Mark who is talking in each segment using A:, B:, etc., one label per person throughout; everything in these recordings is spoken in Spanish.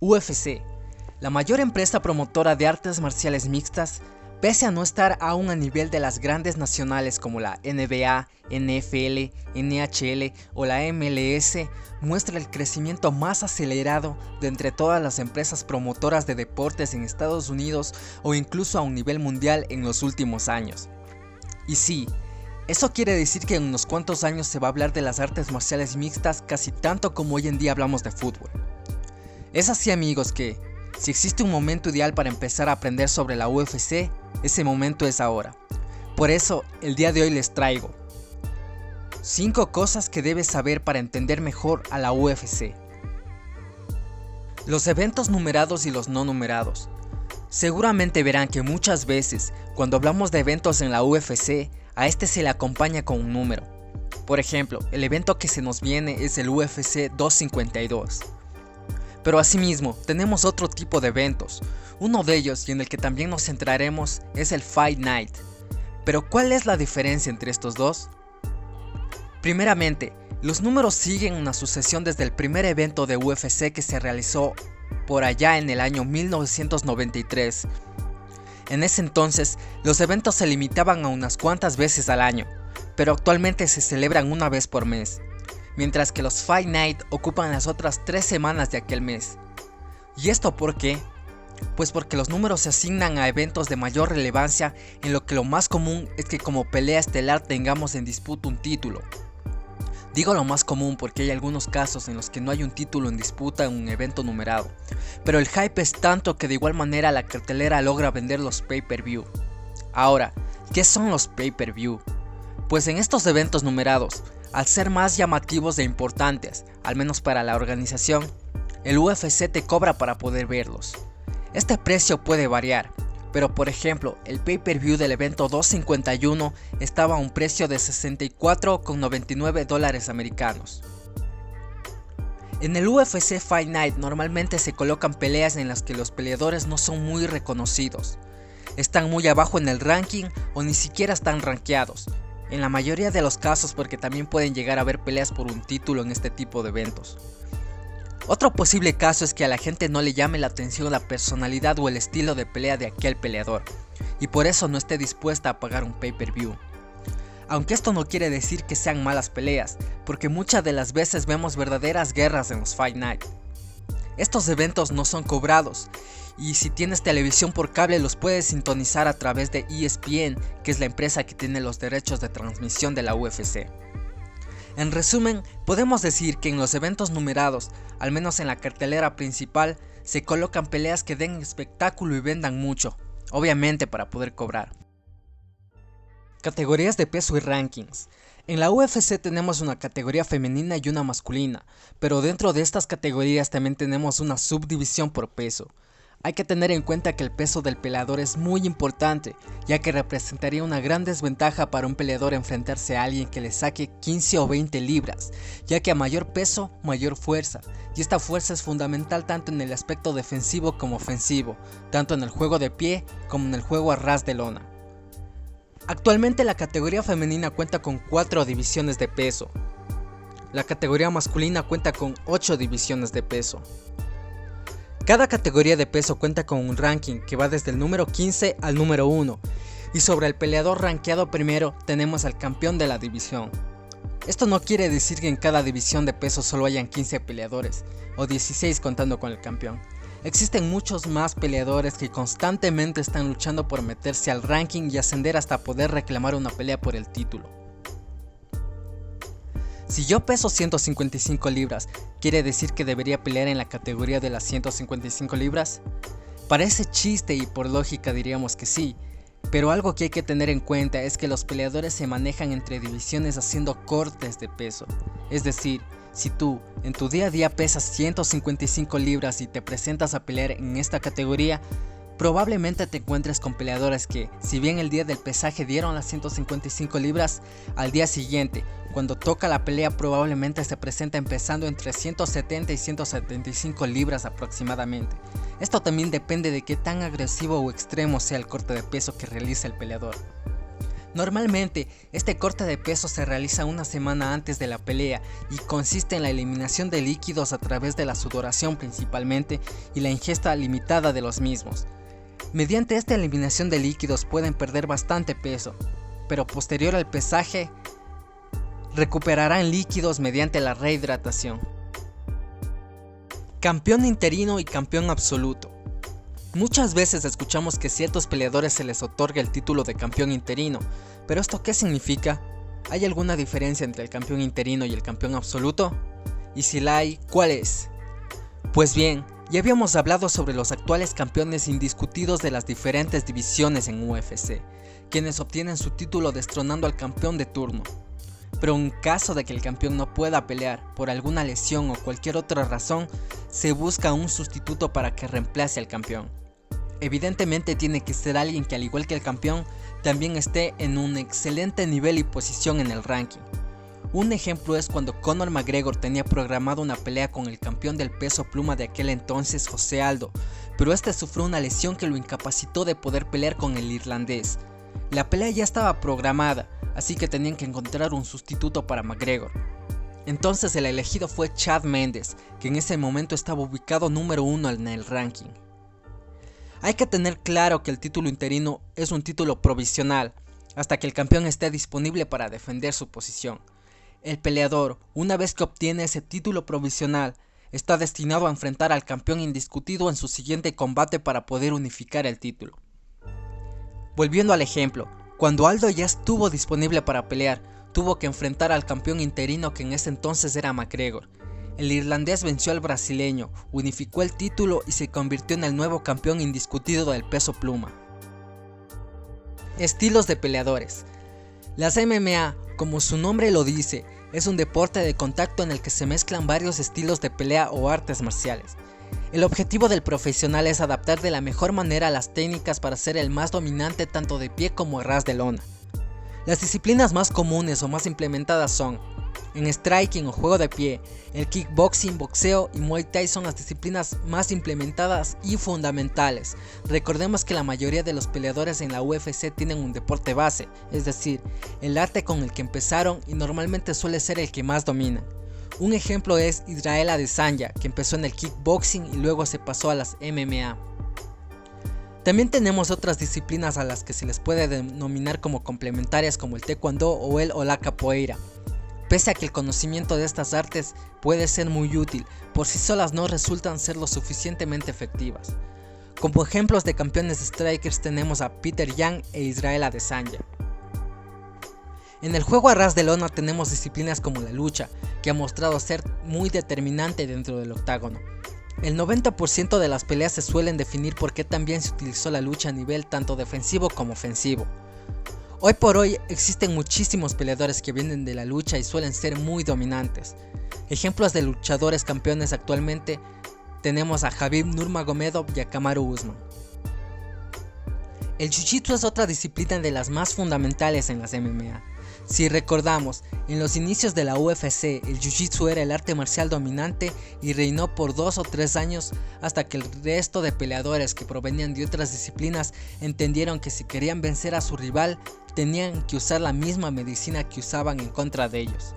A: UFC, la mayor empresa promotora de artes marciales mixtas, pese a no estar aún a nivel de las grandes nacionales como la NBA, NFL, NHL o la MLS, muestra el crecimiento más acelerado de entre todas las empresas promotoras de deportes en Estados Unidos o incluso a un nivel mundial en los últimos años. Y sí, eso quiere decir que en unos cuantos años se va a hablar de las artes marciales mixtas casi tanto como hoy en día hablamos de fútbol. Es así, amigos, que si existe un momento ideal para empezar a aprender sobre la UFC, ese momento es ahora. Por eso, el día de hoy les traigo 5 cosas que debes saber para entender mejor a la UFC. Los eventos numerados y los no numerados. Seguramente verán que muchas veces, cuando hablamos de eventos en la UFC, a este se le acompaña con un número. Por ejemplo, el evento que se nos viene es el UFC 252. Pero asimismo, tenemos otro tipo de eventos. Uno de ellos, y en el que también nos centraremos, es el Fight Night. Pero ¿cuál es la diferencia entre estos dos? Primeramente, los números siguen una sucesión desde el primer evento de UFC que se realizó por allá en el año 1993. En ese entonces, los eventos se limitaban a unas cuantas veces al año, pero actualmente se celebran una vez por mes, mientras que los Fight Night ocupan las otras 3 semanas de aquel mes. ¿Y esto por qué? Pues porque los números se asignan a eventos de mayor relevancia, en lo que lo más común es que como pelea estelar tengamos en disputa un título. Digo lo más común porque hay algunos casos en los que no hay un título en disputa en un evento numerado, pero el hype es tanto que de igual manera la cartelera logra vender los pay-per-view. Ahora, ¿qué son los pay-per-view? Pues en estos eventos numerados, al ser más llamativos e importantes, al menos para la organización, el UFC te cobra para poder verlos. Este precio puede variar, pero por ejemplo, el pay-per-view del evento 251 estaba a un precio de $64,99 americanos. En el UFC Fight Night normalmente se colocan peleas en las que los peleadores no son muy reconocidos, están muy abajo en el ranking o ni siquiera están rankeados. En la mayoría de los casos, porque también pueden llegar a haber peleas por un título en este tipo de eventos. Otro posible caso es que a la gente no le llame la atención la personalidad o el estilo de pelea de aquel peleador, y por eso no esté dispuesta a pagar un pay-per-view. Aunque esto no quiere decir que sean malas peleas, porque muchas de las veces vemos verdaderas guerras en los Fight Night. Estos eventos no son cobrados, y si tienes televisión por cable los puedes sintonizar a través de ESPN, que es la empresa que tiene los derechos de transmisión de la UFC. En resumen, podemos decir que en los eventos numerados, al menos en la cartelera principal, se colocan peleas que den espectáculo y vendan mucho, obviamente para poder cobrar. Categorías de peso y rankings. En la UFC tenemos una categoría femenina y una masculina, pero dentro de estas categorías también tenemos una subdivisión por peso. Hay que tener en cuenta que el peso del peleador es muy importante, ya que representaría una gran desventaja para un peleador enfrentarse a alguien que le saque 15 o 20 libras, ya que a mayor peso, mayor fuerza, y esta fuerza es fundamental tanto en el aspecto defensivo como ofensivo, tanto en el juego de pie como en el juego a ras de lona. Actualmente la categoría femenina cuenta con 4 divisiones de peso. La categoría masculina cuenta con 8 divisiones de peso. Cada categoría de peso cuenta con un ranking que va desde el número 15 al número 1, y sobre el peleador rankeado primero tenemos al campeón de la división. Esto no quiere decir que en cada división de peso solo hayan 15 peleadores, o 16 contando con el campeón. Existen muchos más peleadores que constantemente están luchando por meterse al ranking y ascender hasta poder reclamar una pelea por el título. Si yo peso 155 libras, ¿quiere decir que debería pelear en la categoría de las 155 libras? Parece chiste y por lógica diríamos que sí, pero algo que hay que tener en cuenta es que los peleadores se manejan entre divisiones haciendo cortes de peso. Es decir, si tú en tu día a día pesas 155 libras y te presentas a pelear en esta categoría, probablemente te encuentres con peleadores que, si bien el día del pesaje dieron las 155 libras, al día siguiente, cuando toca la pelea probablemente se presenta pesando entre 170 y 175 libras aproximadamente. Esto también depende de qué tan agresivo o extremo sea el corte de peso que realiza el peleador. Normalmente, este corte de peso se realiza una semana antes de la pelea y consiste en la eliminación de líquidos a través de la sudoración principalmente y la ingesta limitada de los mismos. Mediante esta eliminación de líquidos pueden perder bastante peso, pero posterior al pesaje recuperarán líquidos mediante la rehidratación. Campeón interino y campeón absoluto. Muchas veces escuchamos que a ciertos peleadores se les otorga el título de campeón interino, pero ¿esto qué significa? ¿Hay alguna diferencia entre el campeón interino y el campeón absoluto? Y si la hay, ¿cuál es? Pues bien, ya habíamos hablado sobre los actuales campeones indiscutidos de las diferentes divisiones en UFC, quienes obtienen su título destronando al campeón de turno. Pero en caso de que el campeón no pueda pelear por alguna lesión o cualquier otra razón, se busca un sustituto para que reemplace al campeón. Evidentemente tiene que ser alguien que, al igual que el campeón, también esté en un excelente nivel y posición en el ranking. Un ejemplo es cuando Conor McGregor tenía programado una pelea con el campeón del peso pluma de aquel entonces, José Aldo, pero este sufrió una lesión que lo incapacitó de poder pelear con el irlandés. La pelea ya estaba programada, así que tenían que encontrar un sustituto para McGregor. Entonces el elegido fue Chad Mendes, que en ese momento estaba ubicado número 1 en el ranking. Hay que tener claro que el título interino es un título provisional, hasta que el campeón esté disponible para defender su posición. El peleador, una vez que obtiene ese título provisional, está destinado a enfrentar al campeón indiscutido en su siguiente combate para poder unificar el título. Volviendo al ejemplo, cuando Aldo ya estuvo disponible para pelear, tuvo que enfrentar al campeón interino, que en ese entonces era McGregor. El irlandés venció al brasileño, unificó el título y se convirtió en el nuevo campeón indiscutido del peso pluma. Estilos de peleadores. Las MMA, como su nombre lo dice, es un deporte de contacto en el que se mezclan varios estilos de pelea o artes marciales. El objetivo del profesional es adaptar de la mejor manera las técnicas para ser el más dominante tanto de pie como a ras de lona. Las disciplinas más comunes o más implementadas son: en striking o juego de pie, el kickboxing, boxeo y muay thai son las disciplinas más implementadas y fundamentales. Recordemos que la mayoría de los peleadores en la UFC tienen un deporte base, es decir, el arte con el que empezaron y normalmente suele ser el que más dominan. Un ejemplo es Israel Adesanya, que empezó en el kickboxing y luego se pasó a las MMA. También tenemos otras disciplinas a las que se les puede denominar como complementarias, como el taekwondo o la capoeira. Pese a que el conocimiento de estas artes puede ser muy útil, por sí solas no resultan ser lo suficientemente efectivas. Como ejemplos de campeones strikers tenemos a Peter Yan e Israel Adesanya. En el juego a ras de lona tenemos disciplinas como la lucha, que ha mostrado ser muy determinante dentro del octágono. El 90% de las peleas se suelen definir por qué también se utilizó la lucha a nivel tanto defensivo como ofensivo. Hoy por hoy existen muchísimos peleadores que vienen de la lucha y suelen ser muy dominantes. Ejemplos de luchadores campeones actualmente tenemos a Khabib Nurmagomedov y a Kamaru Usman. El Jiu-Jitsu es otra disciplina de las más fundamentales en las MMA. Si recordamos, en los inicios de la UFC, el Jiu-Jitsu era el arte marcial dominante y reinó por 2 o 3 años hasta que el resto de peleadores que provenían de otras disciplinas entendieron que si querían vencer a su rival, tenían que usar la misma medicina que usaban en contra de ellos.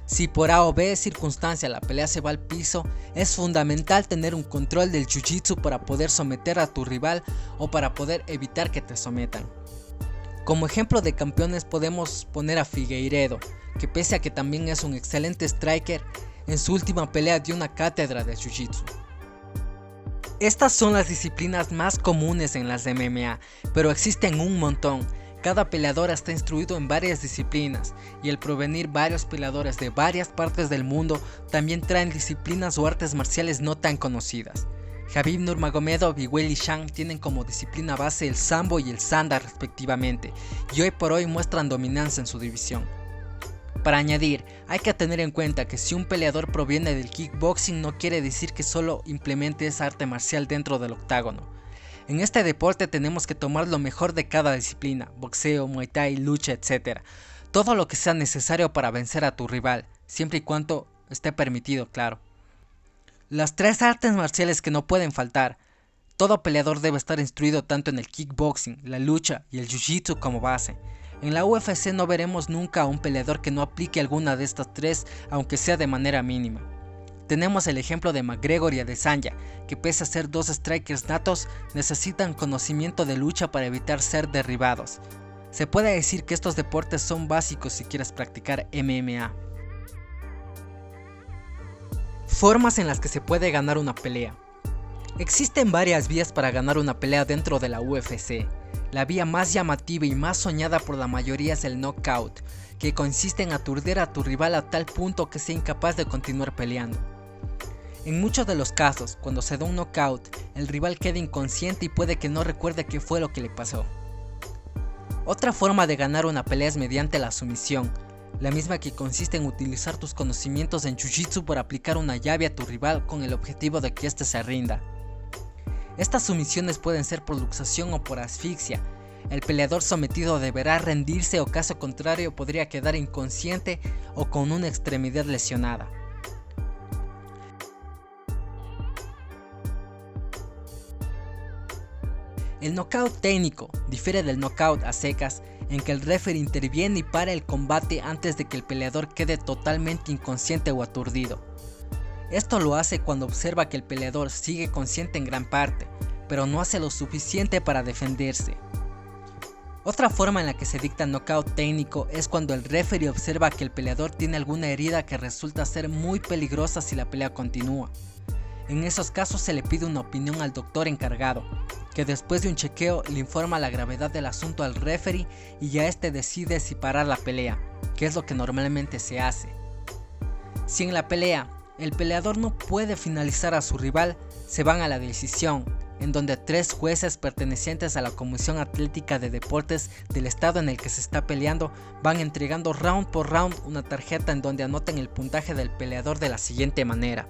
A: Si por A o B circunstancia la pelea se va al piso, es fundamental tener un control del Jiu-Jitsu para poder someter a tu rival o para poder evitar que te sometan. Como ejemplo de campeones podemos poner a Figueiredo, que pese a que también es un excelente striker, en su última pelea dio una cátedra de Jiu-Jitsu. Estas son las disciplinas más comunes en las MMA, pero existen un montón. Cada peleador está instruido en varias disciplinas, y el provenir varios peleadores de varias partes del mundo también traen disciplinas o artes marciales no tan conocidas. Khabib Nurmagomedov y Weili Zhang tienen como disciplina base el sambo y el sanda respectivamente, y hoy por hoy muestran dominancia en su división. Para añadir, hay que tener en cuenta que si un peleador proviene del kickboxing no quiere decir que solo implemente esa arte marcial dentro del octágono. En este deporte tenemos que tomar lo mejor de cada disciplina: boxeo, muay thai, lucha, etc. Todo lo que sea necesario para vencer a tu rival, siempre y cuando esté permitido, claro. Las 3 artes marciales que no pueden faltar. Todo peleador debe estar instruido tanto en el kickboxing, la lucha y el jiu-jitsu como base. En la UFC no veremos nunca a un peleador que no aplique alguna de estas tres, aunque sea de manera mínima. Tenemos el ejemplo de McGregor y Adesanya, que pese a ser dos strikers natos, necesitan conocimiento de lucha para evitar ser derribados. Se puede decir que estos deportes son básicos si quieres practicar MMA. Formas en las que se puede ganar una pelea. Existen varias vías para ganar una pelea dentro de la UFC. La vía más llamativa y más soñada por la mayoría es el knockout, que consiste en aturdir a tu rival a tal punto que sea incapaz de continuar peleando. En muchos de los casos, cuando se da un knockout, el rival queda inconsciente y puede que no recuerde qué fue lo que le pasó. Otra forma de ganar una pelea es mediante la sumisión, la misma que consiste en utilizar tus conocimientos en Jiu-Jitsu para aplicar una llave a tu rival con el objetivo de que éste se rinda. Estas sumisiones pueden ser por luxación o por asfixia. El peleador sometido deberá rendirse o caso contrario podría quedar inconsciente o con una extremidad lesionada. El knockout técnico difiere del knockout a secas en que el referee interviene y para el combate antes de que el peleador quede totalmente inconsciente o aturdido. Esto lo hace cuando observa que el peleador sigue consciente en gran parte, pero no hace lo suficiente para defenderse. Otra forma en la que se dicta el knockout técnico es cuando el referee observa que el peleador tiene alguna herida que resulta ser muy peligrosa si la pelea continúa. En esos casos se le pide una opinión al doctor encargado, que después de un chequeo le informa la gravedad del asunto al referee y ya este decide si parar la pelea, que es lo que normalmente se hace. Si en la pelea el peleador no puede finalizar a su rival, se van a la decisión, en donde 3 jueces pertenecientes a la Comisión Atlética de Deportes del estado en el que se está peleando van entregando round por round una tarjeta en donde anotan el puntaje del peleador de la siguiente manera.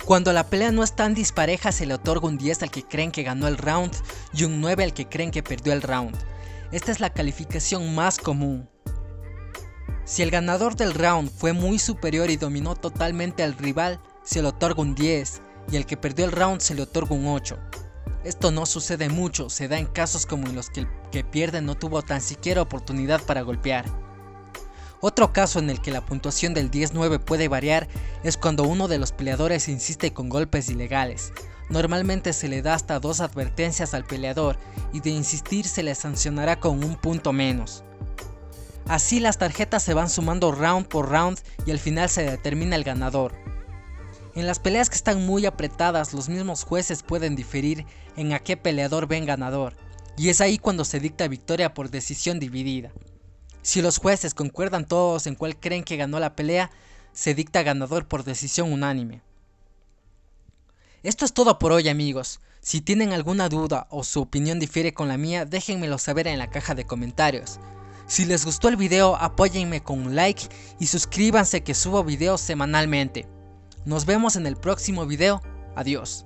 A: Cuando la pelea no es tan dispareja, se le otorga un 10 al que creen que ganó el round y un 9 al que creen que perdió el round. Esta es la calificación más común. Si el ganador del round fue muy superior y dominó totalmente al rival, se le otorga un 10 y al que perdió el round se le otorga un 8. Esto no sucede mucho, se da en casos como en los que el que pierde no tuvo tan siquiera oportunidad para golpear. Otro caso en el que la puntuación del 10-9 puede variar es cuando uno de los peleadores insiste con golpes ilegales. Normalmente se le da hasta 2 advertencias al peleador y de insistir se le sancionará con un punto menos. Así las tarjetas se van sumando round por round y al final se determina el ganador. En las peleas que están muy apretadas, los mismos jueces pueden diferir en a qué peleador ven ganador, y es ahí cuando se dicta victoria por decisión dividida. Si los jueces concuerdan todos en cuál creen que ganó la pelea, se dicta ganador por decisión unánime. Esto es todo por hoy, amigos. Si tienen alguna duda o su opinión difiere con la mía, déjenmelo saber en la caja de comentarios. Si les gustó el video, apóyenme con un like y suscríbanse que subo videos semanalmente. Nos vemos en el próximo video. Adiós.